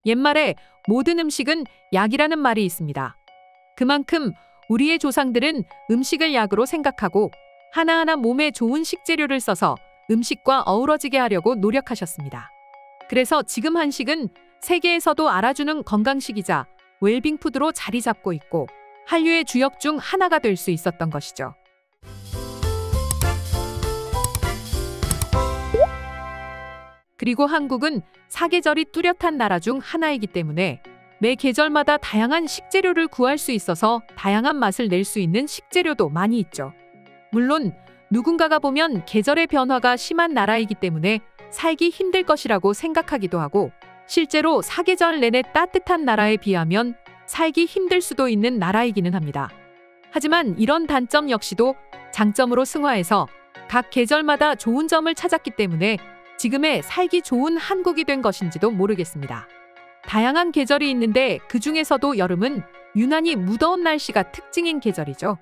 옛말에 모든 음식은 약이라는 말이 있습니다. 그만큼 우리의 조상들은 음식을 약으로 생각하고 하나하나 몸에 좋은 식재료를 써서 음식과 어우러지게 하려고 노력하셨습니다. 그래서 지금 한식은 세계에서도 알아주는 건강식이자 웰빙푸드로 자리 잡고 있고 한류의 주역 중 하나가 될 수 있었던 것이죠. 그리고 한국은 사계절이 뚜렷한 나라 중 하나이기 때문에 매 계절마다 다양한 식재료를 구할 수 있어서 다양한 맛을 낼 수 있는 식재료도 많이 있죠. 물론 누군가가 보면 계절의 변화가 심한 나라이기 때문에 살기 힘들 것이라고 생각하기도 하고 실제로 사계절 내내 따뜻한 나라에 비하면 살기 힘들 수도 있는 나라이기는 합니다. 하지만 이런 단점 역시도 장점으로 승화해서 각 계절마다 좋은 점을 찾았기 때문에 지금의 살기 좋은 한국이 된 것인지도 모르겠습니다. 다양한 계절이 있는데 그 중에서도 여름은 유난히 무더운 날씨가 특징인 계절이죠.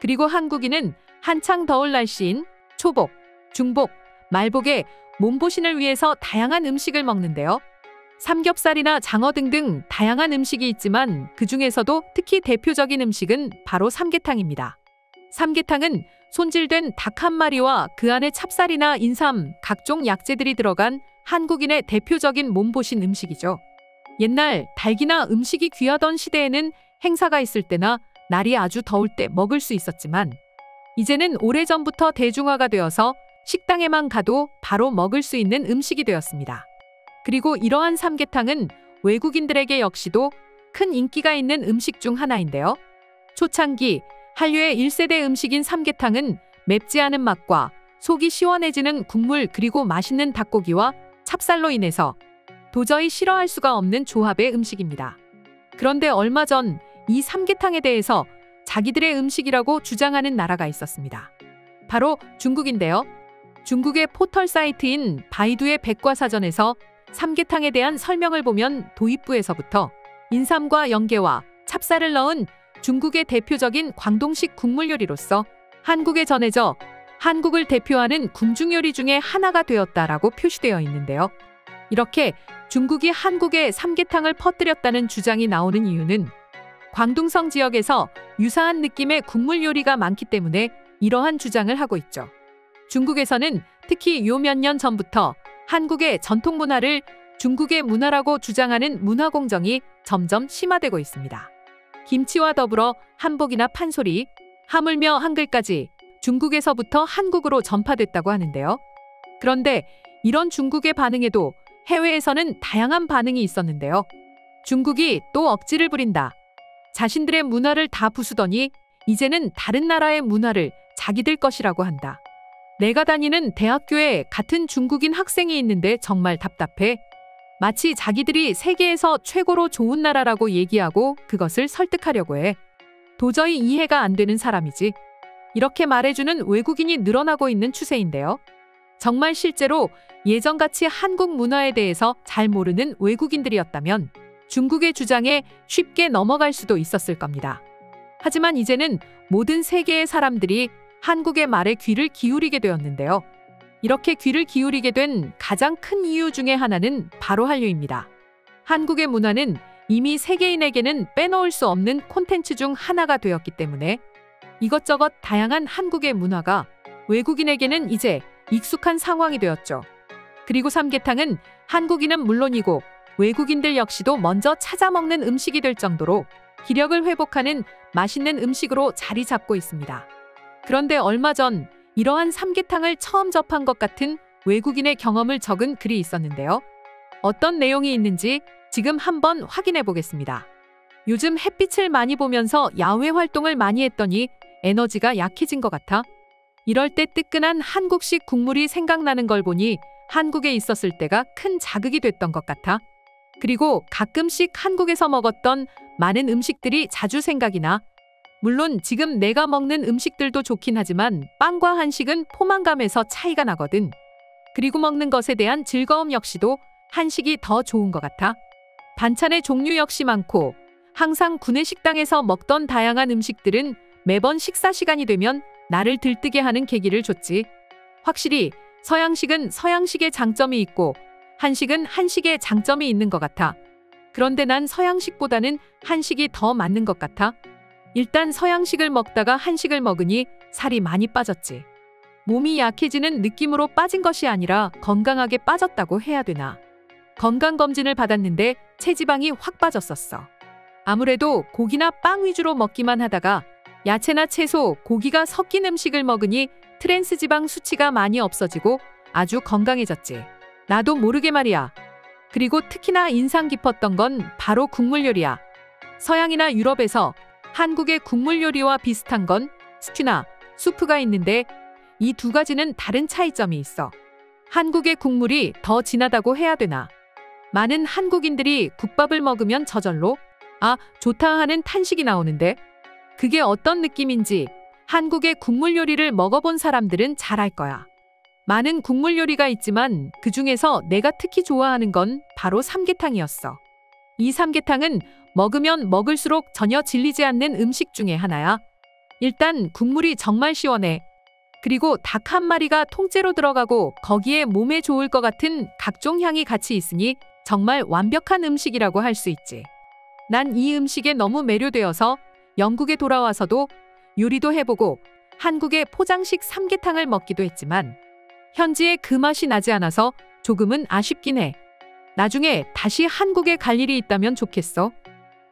그리고 한국인은 한창 더울 날씨인 초복, 중복, 말복에 몸보신을 위해서 다양한 음식을 먹는데요. 삼겹살이나 장어 등등 다양한 음식이 있지만 그 중에서도 특히 대표적인 음식은 바로 삼계탕입니다. 삼계탕은 손질된 닭 한 마리와 그 안에 찹쌀이나 인삼, 각종 약재들이 들어간 한국인의 대표적인 몸보신 음식이죠. 옛날 닭이나 음식이 귀하던 시대에는 행사가 있을 때나 날이 아주 더울 때 먹을 수 있었지만 이제는 오래전부터 대중화가 되어서 식당에만 가도 바로 먹을 수 있는 음식이 되었습니다. 그리고 이러한 삼계탕은 외국인들에게 역시도 큰 인기가 있는 음식 중 하나인데요. 초창기 한류의 1세대 음식인 삼계탕은 맵지 않은 맛과 속이 시원해지는 국물 그리고 맛있는 닭고기와 찹쌀로 인해서 도저히 싫어할 수가 없는 조합의 음식입니다. 그런데 얼마 전 이 삼계탕에 대해서 자기들의 음식이라고 주장하는 나라가 있었습니다. 바로 중국인데요. 중국의 포털 사이트인 바이두의 백과사전에서 삼계탕에 대한 설명을 보면 도입부에서부터 인삼과 연계와 찹쌀을 넣은 중국의 대표적인 광동식 국물 요리로서 한국에 전해져 한국을 대표하는 궁중 요리 중에 하나가 되었다라고 표시되어 있는데요. 이렇게 중국이 한국에 삼계탕을 퍼뜨렸다는 주장이 나오는 이유는 광둥성 지역에서 유사한 느낌의 국물 요리가 많기 때문에 이러한 주장을 하고 있죠. 중국에서는 특히 요 몇 년 전부터 한국의 전통 문화를 중국의 문화라고 주장하는 문화 공정이 점점 심화되고 있습니다. 김치와 더불어 한복이나 판소리, 하물며 한글까지 중국에서부터 한국으로 전파됐다고 하는데요. 그런데 이런 중국의 반응에도 해외에서는 다양한 반응이 있었는데요. 중국이 또 억지를 부린다. 자신들의 문화를 다 부수더니 이제는 다른 나라의 문화를 자기들 것이라고 한다. 내가 다니는 대학교에 같은 중국인 학생이 있는데 정말 답답해. 마치 자기들이 세계에서 최고로 좋은 나라라고 얘기하고 그것을 설득하려고 해. 도저히 이해가 안 되는 사람이지. 이렇게 말해주는 외국인이 늘어나고 있는 추세인데요. 정말 실제로 예전같이 한국 문화에 대해서 잘 모르는 외국인들이었다면 중국의 주장에 쉽게 넘어갈 수도 있었을 겁니다. 하지만 이제는 모든 세계의 사람들이 한국의 말에 귀를 기울이게 되었는데요. 이렇게 귀를 기울이게 된 가장 큰 이유 중에 하나는 바로 한류입니다. 한국의 문화는 이미 세계인에게는 빼놓을 수 없는 콘텐츠 중 하나가 되었기 때문에 이것저것 다양한 한국의 문화가 외국인에게는 이제 익숙한 상황이 되었죠. 그리고 삼계탕은 한국인은 물론이고 외국인들 역시도 먼저 찾아 먹는 음식이 될 정도로 기력을 회복하는 맛있는 음식으로 자리 잡고 있습니다. 그런데 얼마 전 이러한 삼계탕을 처음 접한 것 같은 외국인의 경험을 적은 글이 있었는데요. 어떤 내용이 있는지 지금 한번 확인해 보겠습니다. 요즘 햇빛을 많이 보면서 야외 활동을 많이 했더니 에너지가 약해진 것 같아. 이럴 때 뜨끈한 한국식 국물이 생각나는 걸 보니 한국에 있었을 때가 큰 자극이 됐던 것 같아. 그리고 가끔씩 한국에서 먹었던 많은 음식들이 자주 생각이 나. 물론 지금 내가 먹는 음식들도 좋긴 하지만 빵과 한식은 포만감에서 차이가 나거든. 그리고 먹는 것에 대한 즐거움 역시도 한식이 더 좋은 것 같아. 반찬의 종류 역시 많고 항상 구내식당에서 먹던 다양한 음식들은 매번 식사 시간이 되면 나를 들뜨게 하는 계기를 줬지. 확실히 서양식은 서양식의 장점이 있고 한식은 한식의 장점이 있는 것 같아. 그런데 난 서양식보다는 한식이 더 맞는 것 같아. 일단 서양식을 먹다가 한식을 먹으니 살이 많이 빠졌지. 몸이 약해지는 느낌으로 빠진 것이 아니라 건강하게 빠졌다고 해야 되나. 건강검진을 받았는데 체지방이 확 빠졌었어. 아무래도 고기나 빵 위주로 먹기만 하다가 야채나 채소, 고기가 섞인 음식을 먹으니 트랜스지방 수치가 많이 없어지고 아주 건강해졌지. 나도 모르게 말이야. 그리고 특히나 인상 깊었던 건 바로 국물 요리야. 서양이나 유럽에서 한국의 국물 요리와 비슷한 건 스튜나 수프가 있는데 이 두 가지는 다른 차이점이 있어. 한국의 국물이 더 진하다고 해야 되나. 많은 한국인들이 국밥을 먹으면 저절로 아, 좋다 하는 탄식이 나오는데 그게 어떤 느낌인지 한국의 국물 요리를 먹어본 사람들은 잘 알 거야. 많은 국물 요리가 있지만 그 중에서 내가 특히 좋아하는 건 바로 삼계탕이었어. 이 삼계탕은 먹으면 먹을수록 전혀 질리지 않는 음식 중에 하나야. 일단 국물이 정말 시원해. 그리고 닭 한 마리가 통째로 들어가고 거기에 몸에 좋을 것 같은 각종 향이 같이 있으니 정말 완벽한 음식이라고 할 수 있지. 난 이 음식에 너무 매료되어서 영국에 돌아와서도 요리도 해보고 한국의 포장식 삼계탕을 먹기도 했지만 현지에 그 맛이 나지 않아서 조금은 아쉽긴 해. 나중에 다시 한국에 갈 일이 있다면 좋겠어.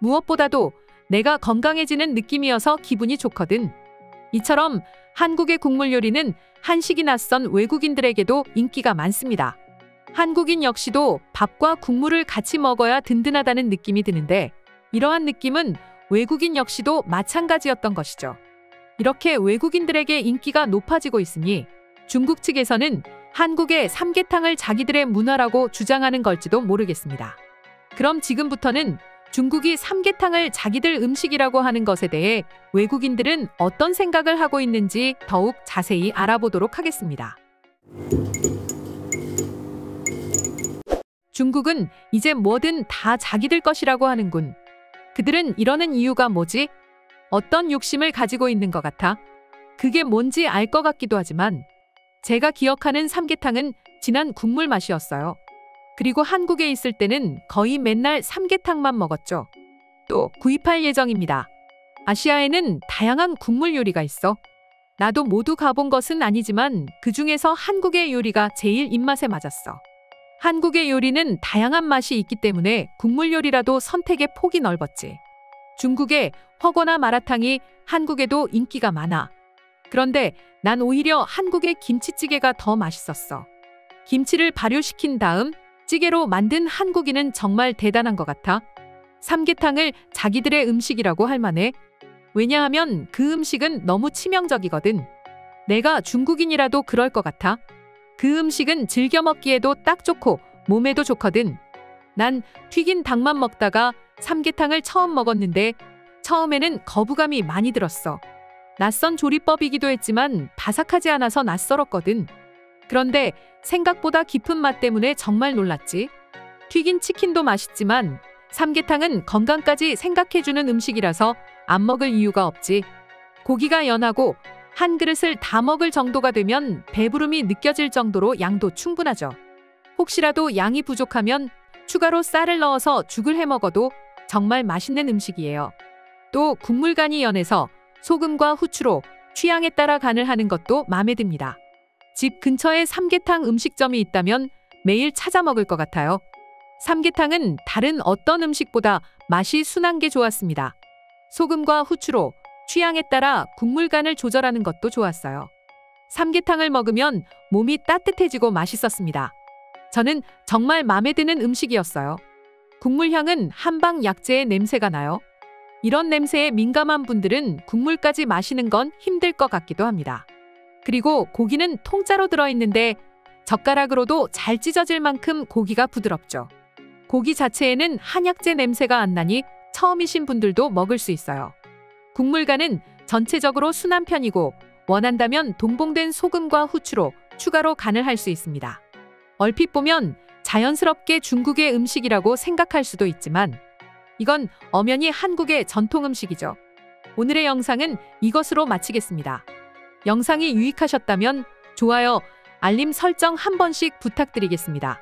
무엇보다도 내가 건강해지는 느낌이어서 기분이 좋거든. 이처럼 한국의 국물 요리는 한식이 낯선 외국인들에게도 인기가 많습니다. 한국인 역시도 밥과 국물을 같이 먹어야 든든하다는 느낌이 드는데 이러한 느낌은 외국인 역시도 마찬가지였던 것이죠. 이렇게 외국인들에게 인기가 높아지고 있으니 중국 측에서는 한국의 삼계탕을 자기들의 문화라고 주장하는 걸지도 모르겠습니다. 그럼 지금부터는 중국이 삼계탕을 자기들 음식이라고 하는 것에 대해 외국인들은 어떤 생각을 하고 있는지 더욱 자세히 알아보도록 하겠습니다. 중국은 이제 뭐든 다 자기들 것이라고 하는군. 그들은 이러는 이유가 뭐지? 어떤 욕심을 가지고 있는 것 같아? 그게 뭔지 알 것 같기도 하지만 제가 기억하는 삼계탕은 진한 국물 맛이었어요. 그리고 한국에 있을 때는 거의 맨날 삼계탕만 먹었죠. 또 구입할 예정입니다. 아시아에는 다양한 국물 요리가 있어. 나도 모두 가본 것은 아니지만 그 중에서 한국의 요리가 제일 입맛에 맞았어. 한국의 요리는 다양한 맛이 있기 때문에 국물 요리라도 선택의 폭이 넓었지. 중국의 허거나 마라탕이 한국에도 인기가 많아. 그런데 난 오히려 한국의 김치찌개가 더 맛있었어. 김치를 발효시킨 다음 찌개로 만든 한국인은 정말 대단한 것 같아. 삼계탕을 자기들의 음식이라고 할 만해. 왜냐하면 그 음식은 너무 치명적이거든. 내가 중국인이라도 그럴 것 같아. 그 음식은 즐겨 먹기에도 딱 좋고 몸에도 좋거든. 난 튀긴 닭만 먹다가 삼계탕을 처음 먹었는데 처음에는 거부감이 많이 들었어. 낯선 조리법이기도 했지만 바삭하지 않아서 낯설었거든. 그런데 생각보다 깊은 맛 때문에 정말 놀랐지. 튀긴 치킨도 맛있지만 삼계탕은 건강까지 생각해주는 음식이라서 안 먹을 이유가 없지. 고기가 연하고 한 그릇을 다 먹을 정도가 되면 배부름이 느껴질 정도로 양도 충분하죠. 혹시라도 양이 부족하면 추가로 쌀을 넣어서 죽을 해 먹어도 정말 맛있는 음식이에요. 또 국물간이 연해서 소금과 후추로 취향에 따라 간을 하는 것도 마음에 듭니다. 집 근처에 삼계탕 음식점이 있다면 매일 찾아 먹을 것 같아요. 삼계탕은 다른 어떤 음식보다 맛이 순한 게 좋았습니다. 소금과 후추로 취향에 따라 국물간을 조절하는 것도 좋았어요. 삼계탕을 먹으면 몸이 따뜻해지고 맛있었습니다. 저는 정말 마음에 드는 음식이었어요. 국물 향은 한방 약재의 냄새가 나요. 이런 냄새에 민감한 분들은 국물까지 마시는 건 힘들 것 같기도 합니다. 그리고 고기는 통짜로 들어있는데 젓가락으로도 잘 찢어질 만큼 고기가 부드럽죠. 고기 자체에는 한약재 냄새가 안 나니 처음이신 분들도 먹을 수 있어요. 국물간은 전체적으로 순한 편이고 원한다면 동봉된 소금과 후추로 추가로 간을 할 수 있습니다. 얼핏 보면 자연스럽게 중국의 음식이라고 생각할 수도 있지만 이건 엄연히 한국의 전통 음식이죠. 오늘의 영상은 이것으로 마치겠습니다. 영상이 유익하셨다면 좋아요, 알림 설정 한 번씩 부탁드리겠습니다.